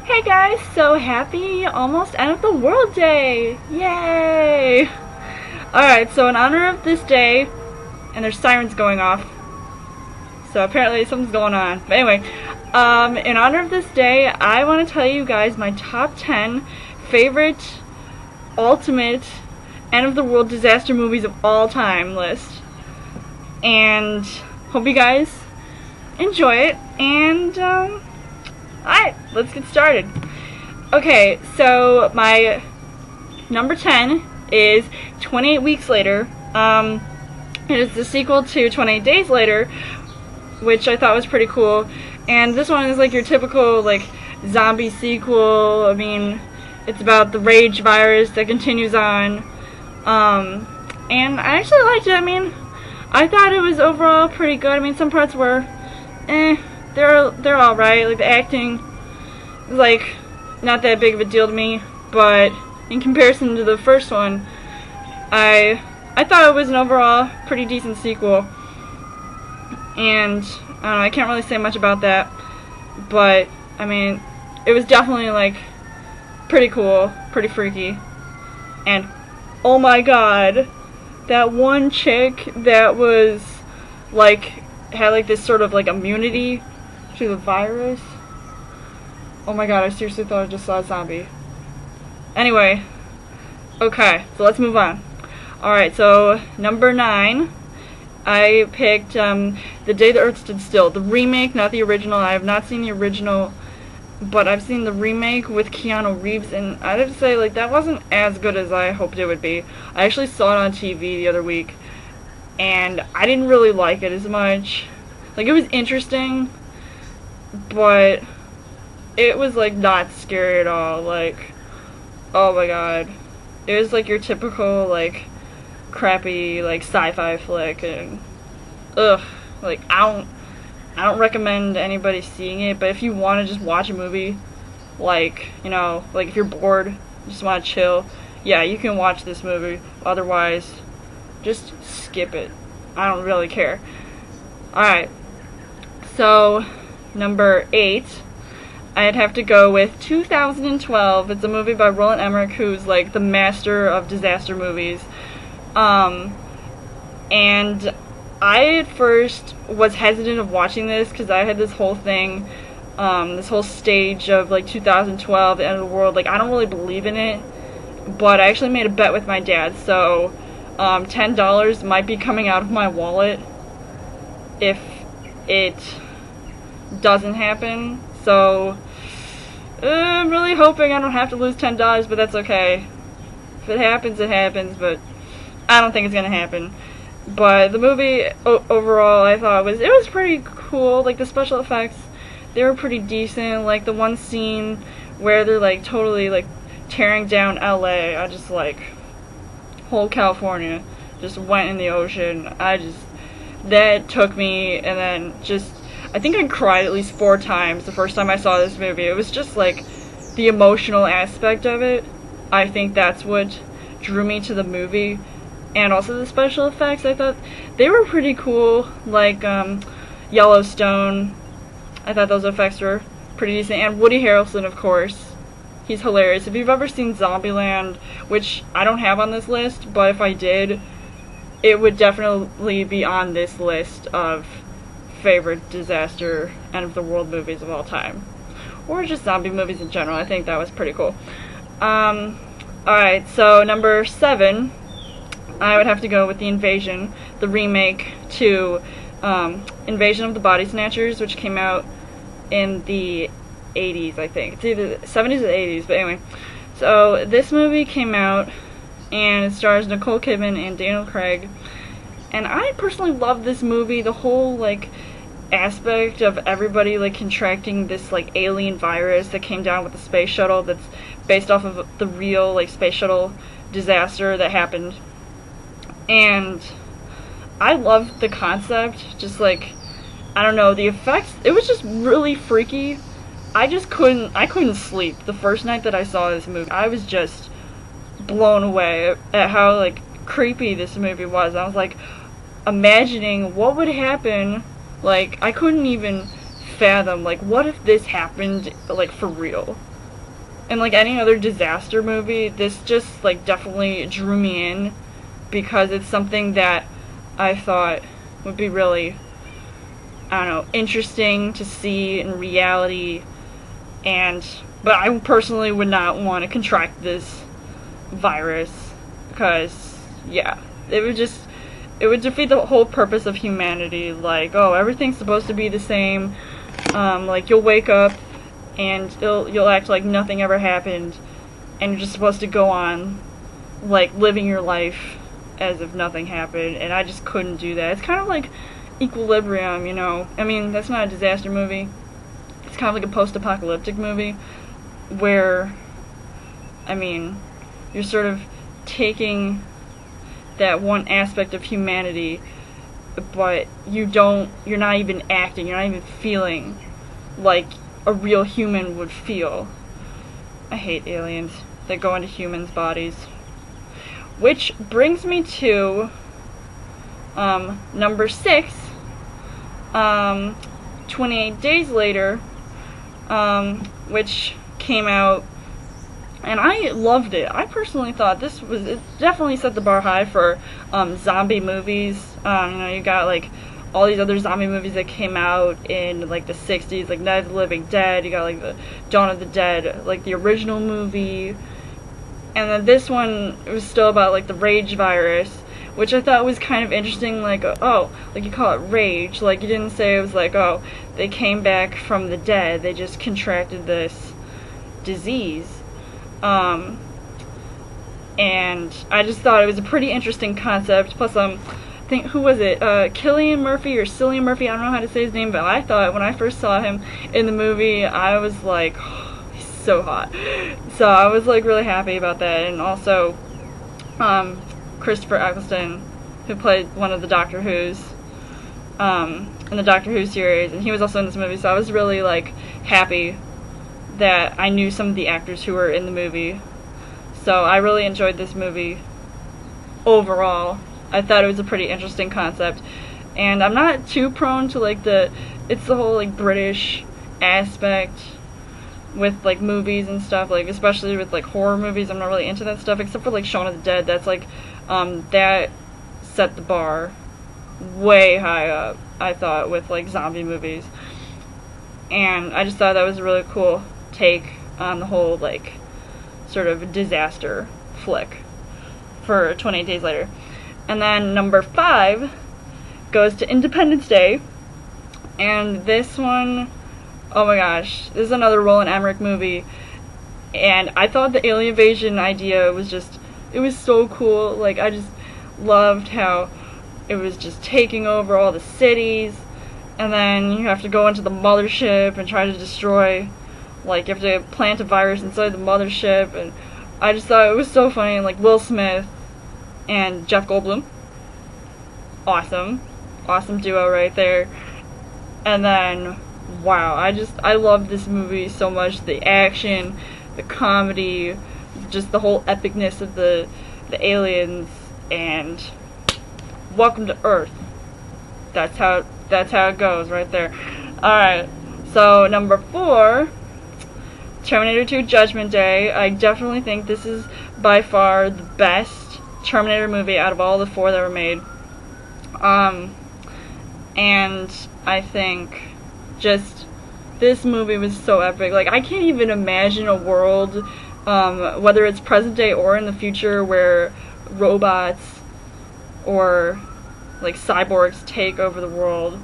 Hey guys, so happy almost end of the world day! Yay! Alright, so in honor of this day, and there's sirens going off, so apparently something's going on. But anyway, in honor of this day, I want to tell you guys my top 10 favorite, ultimate, end of the world disaster movies of all time list. And hope you guys enjoy it, and alright, let's get started. Okay, so my number 10 is 28 Weeks Later. It is the sequel to 28 Days Later, which I thought was pretty cool. And this one is like your typical like zombie sequel. I mean, it's about the rage virus that continues on. And I actually liked it. I mean, I thought it was overall pretty good. I mean, some parts were they're alright. Like the acting is like not that big of a deal to me, but in comparison to the first one, I thought it was an overall pretty decent sequel. And I don't know, I can't really say much about that, but I mean, it was definitely like pretty cool, pretty freaky. And oh my god, that one chick that was like had like this sort of like immunity to the virus. Oh my god, I seriously thought I just saw a zombie. Anyway, okay, so let's move on. Alright, so number 9, I picked The Day the Earth Stood Still. The remake, not the original. I have not seen the original, but I've seen the remake with Keanu Reeves, and I have to say, like, that wasn't as good as I hoped it would be. I actually saw it on TV the other week, and I didn't really like it as much. Like, it was interesting, but it was, like, not scary at all. Like, oh my god. It was, like, your typical, like, crappy, like, sci-fi flick, and ugh, like, I don't recommend anybody seeing it, but if you want to just watch a movie, like, you know, like, if you're bored, just want to chill, yeah, you can watch this movie. Otherwise, just skip it. I don't really care. Alright, so number 8, I'd have to go with 2012. It's a movie by Roland Emmerich, who's like the master of disaster movies. And I at first was hesitant of watching this because I had this whole thing, this whole stage of like 2012, the end of the world. Like, I don't really believe in it, but I actually made a bet with my dad, so $10 might be coming out of my wallet if it doesn't happen. So I'm really hoping I don't have to lose $10, but that's okay. If it happens, it happens, but I don't think it's gonna happen. But the movie overall, I thought it was pretty cool. Like, the special effects, they were pretty decent. Like the one scene where they're like totally like tearing down LA, I just like, whole California just went in the ocean. That took me, and then just, I think I cried at least 4 times the first time I saw this movie. It was just like the emotional aspect of it. I think that's what drew me to the movie. And also the special effects, I thought they were pretty cool. Like Yellowstone, I thought those effects were pretty decent. And Woody Harrelson, of course, he's hilarious. If you've ever seen Zombieland, which I don't have on this list, but if I did, it would definitely be on this list of favorite disaster end of the world movies of all time, or just zombie movies in general. I think that was pretty cool. Alright, so number 7, I would have to go with The Invasion, the remake to Invasion of the Body Snatchers, which came out in the 80s, I think. It's either the 70s or the 80s, but anyway. So this movie came out, and it stars Nicole Kidman and Daniel Craig. And I personally love this movie. The whole like aspect of everybody like contracting this like alien virus that came down with the space shuttle, that's based off of the real like space shuttle disaster that happened. And I loved the concept. Just like, I don't know, the effects, it was just really freaky. I couldn't sleep the first night that I saw this movie. I was just blown away at how like creepy this movie was. I was like imagining what would happen. Like, I couldn't even fathom, like, what if this happened, like, for real? and like any other disaster movie, this just like definitely drew me in because it's something that I thought would be really, I don't know, interesting to see in reality, but I personally would not want to contract this virus because, yeah, it would defeat the whole purpose of humanity. Like, oh, everything's supposed to be the same. Like, you'll wake up and you'll act like nothing ever happened, and you're just supposed to go on, like, living your life as if nothing happened, and I just couldn't do that. It's kind of like Equilibrium, you know. I mean, that's not a disaster movie. It's kind of like a post-apocalyptic movie, where, I mean, you're sort of taking that one aspect of humanity, but you're not even acting, you're not even feeling like a real human would feel. I hate aliens that go into humans' bodies. Which brings me to number 6, 28 Days Later, which came out, and I loved it. I personally thought it definitely set the bar high for zombie movies. You know, you got like all these other zombie movies that came out in like the 60s, like Night of the Living Dead. You got like the Dawn of the Dead, like the original movie, and then this one, it was still about like the rage virus, which I thought was kind of interesting. Like, oh, like you call it rage, like you didn't say it was like, oh, they came back from the dead, they just contracted this disease. And I just thought it was a pretty interesting concept. Plus, I think, who was it? Cillian Murphy or Cillian Murphy? I don't know how to say his name, but I thought when I first saw him in the movie, I was like, oh, he's so hot. So I was like really happy about that. And also, Christopher Eccleston, who played one of the Doctor Who's, in the Doctor Who series, and he was also in this movie. So I was really like happy that I knew some of the actors who were in the movie. So I really enjoyed this movie overall. I thought it was a pretty interesting concept, and I'm not too prone to like it's the whole like British aspect with like movies and stuff, like especially with like horror movies. I'm not really into that stuff, except for like Shaun of the Dead. That's like that set the bar way high up, I thought, with like zombie movies. And I just thought that was a really cool take on the whole like sort of disaster flick for 28 Days Later. And then number 5 goes to Independence Day, and this one, oh my gosh, this is another Roland Emmerich movie, and I thought the alien invasion idea was just, it was so cool. Like, I just loved how it was just taking over all the cities, and then you have to go into the mothership and try to destroy, like, you have to plant a virus inside the mothership, and I just thought it was so funny. And like Will Smith and Jeff Goldblum, awesome duo right there. And then, wow, I love this movie so much. The action, the comedy, just the whole epicness of the aliens, and welcome to Earth. That's how it goes right there. Alright, so number 4, Terminator 2 Judgment Day. I definitely think this is by far the best Terminator movie out of all the 4 that were made. And I think just this movie was so epic. Like, I can't even imagine a world, whether it's present day or in the future, where robots or like cyborgs take over the world.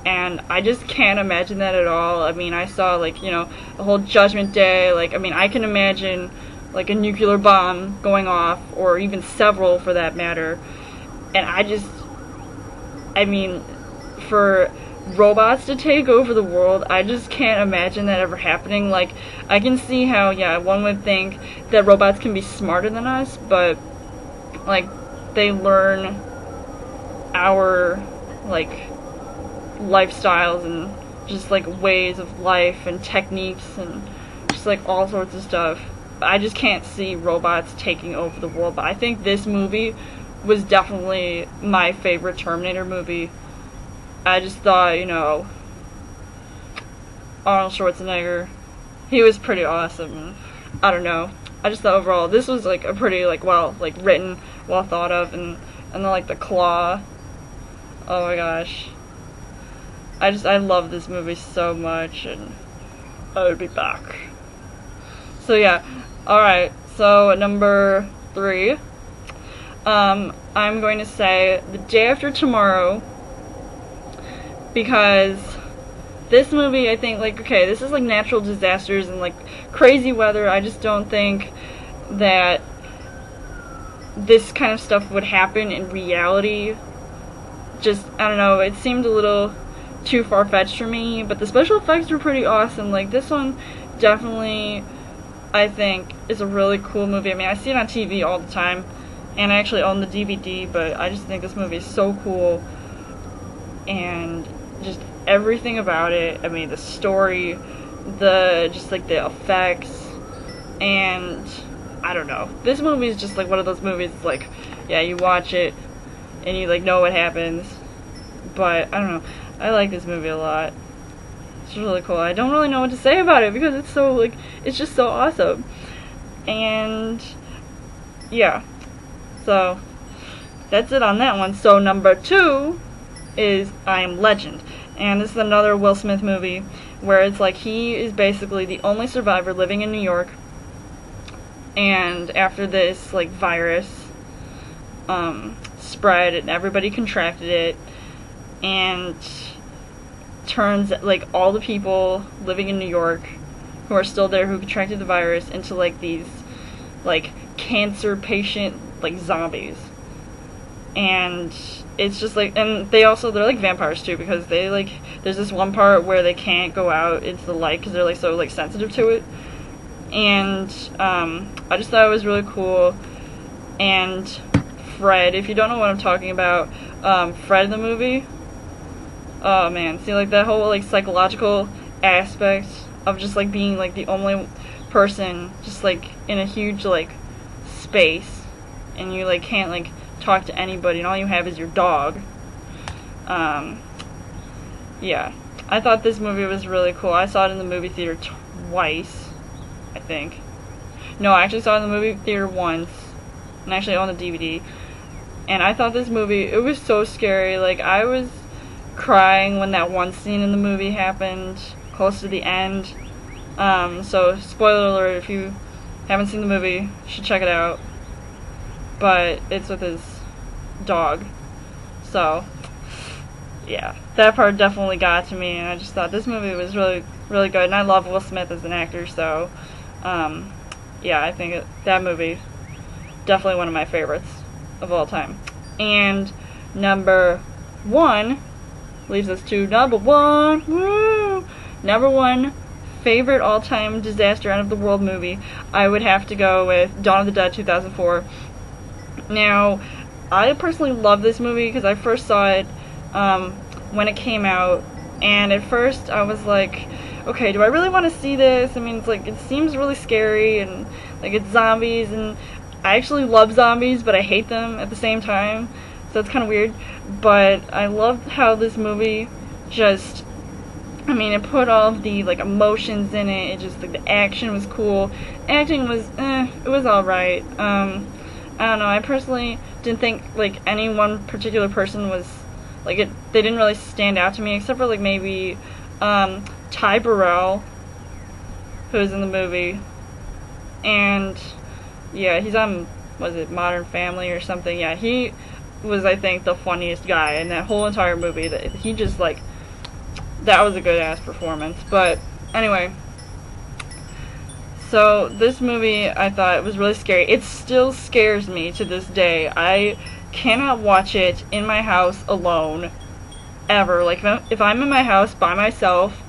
And I just can't imagine that at all. I mean, I saw, like, you know, the whole Judgment Day. Like, I mean, I can imagine, like, a nuclear bomb going off, or even several for that matter. And I mean, for robots to take over the world, I just can't imagine that ever happening. Like, I can see how, yeah, one would think that robots can be smarter than us, but, like, they learn our, like, lifestyles and just like ways of life and techniques and just like all sorts of stuff. I just can't see robots taking over the world. But I think this movie was definitely my favorite Terminator movie. I just thought, you know, Arnold Schwarzenegger, he was pretty awesome. I don't know. I just thought overall this was like a pretty like well like written, well thought of, and then like the claw. Oh my gosh. I love this movie so much, and I would be back. So yeah. Alright, so number 3. I'm going to say The Day After Tomorrow, because this movie, I think, like, okay, this is like natural disasters and like crazy weather. I just don't think that this kind of stuff would happen in reality. Just, I don't know, it seemed a little too far-fetched for me, but the special effects were pretty awesome. Like, this one definitely, I think, is a really cool movie. I mean, I see it on TV all the time, and I actually own the DVD, but I just think this movie is so cool, and just everything about it. I mean, the story, just like the effects, and I don't know. This movie is just like one of those movies, like, yeah, you watch it, and you like know what happens, but I don't know. I like this movie a lot. It's really cool. I don't really know what to say about it because it's so, like, it's just so awesome. And yeah, so that's it on that one. So number 2 is I Am Legend, and this is another Will Smith movie where it's like he is basically the only survivor living in New York, and after this like virus spread and everybody contracted it, and turns like all the people living in New York who are still there who contracted the virus into like these like cancer patient like zombies. And it's just like, and they're like vampires too, because they like, there's this one part where they can't go out into the light because they're like so like sensitive to it. And I just thought it was really cool. And Fred, if you don't know what I'm talking about, Fred in the movie, oh man, see like that whole like psychological aspect of just like being like the only person just like in a huge like space, and you like can't like talk to anybody, and all you have is your dog. Yeah, I thought this movie was really cool. I saw it in the movie theater twice, I think. No, I actually saw it in the movie theater once, and actually on the DVD. And I thought this movie, it was so scary. Like, I was crying when that one scene in the movie happened, close to the end. So, spoiler alert, if you haven't seen the movie, you should check it out. But it's with his dog. So, yeah, that part definitely got to me, and I just thought this movie was really, really good. And I love Will Smith as an actor, so, yeah, I think that movie, definitely one of my favorites of all time. And number 1 leaves us to number 1. Woo! Number 1 favorite all-time disaster end of the world movie, I would have to go with Dawn of the Dead 2004. Now, I personally love this movie because I first saw it when it came out, and at first I was like, okay, do I really want to see this? I mean, it's like, it seems really scary, and like it's zombies, and I actually love zombies, but I hate them at the same time, so it's kind of weird. But I loved how this movie just, I mean, it put all of the like emotions in it. It just, like, the action was cool, acting was it was alright. I don't know, I personally didn't think like any one particular person was like, they didn't really stand out to me, except for like maybe Ty Burrell, who was in the movie, and yeah, he's on, was it Modern Family or something? Yeah, he was, I think, the funniest guy in that whole entire movie. That he just like, that was a good ass performance. But anyway, so this movie, I thought it was really scary. It still scares me to this day. I cannot watch it in my house alone, ever. Like, if I'm in my house by myself,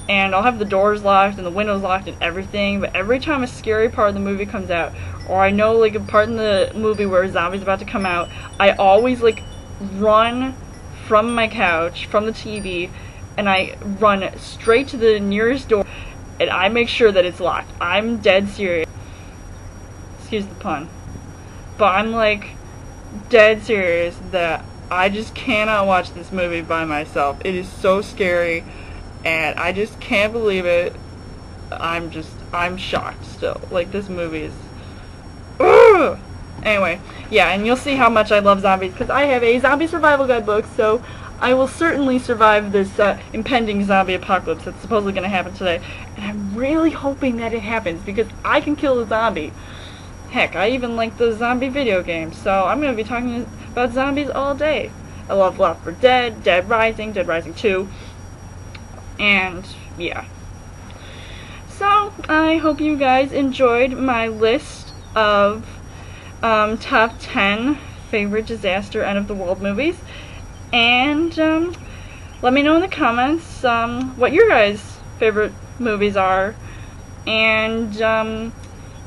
and I'll have the doors locked and the windows locked and everything, but every time a scary part of the movie comes out, or I know like a part in the movie where a zombie's about to come out, I always like run from my couch, from the TV, and I run straight to the nearest door, and I make sure that it's locked. I'm dead serious. Excuse the pun. But I'm like dead serious that I just cannot watch this movie by myself. It is so scary, and I just can't believe it I'm shocked still. Like, this movie is... Ugh! Anyway, yeah, and you'll see how much I love zombies, because I have a zombie survival guide book, so I will certainly survive this impending zombie apocalypse that's supposedly going to happen today. And I'm really hoping that it happens, because I can kill a zombie. Heck, I even like the zombie video games, so I'm going to be talking about zombies all day. I love Left 4 Dead, Dead Rising 2, and yeah. So, I hope you guys enjoyed my list of top 10 favorite disaster end of the world movies, and let me know in the comments what your guys' favorite movies are, and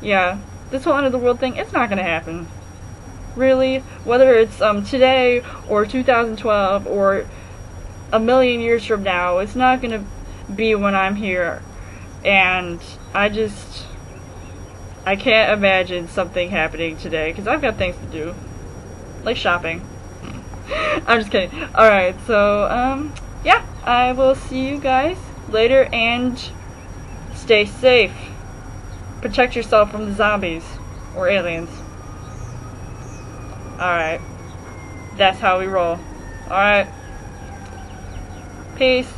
yeah, this whole end of the world thing, it's not gonna happen. Really, whether it's today or 2012 or a million years from now, it's not gonna be when I'm here, and I can't imagine something happening today, because I've got things to do. Like shopping. I'm just kidding. Alright, so, yeah, I will see you guys later, and stay safe. Protect yourself from the zombies. Or aliens. Alright. That's how we roll. Alright. Peace.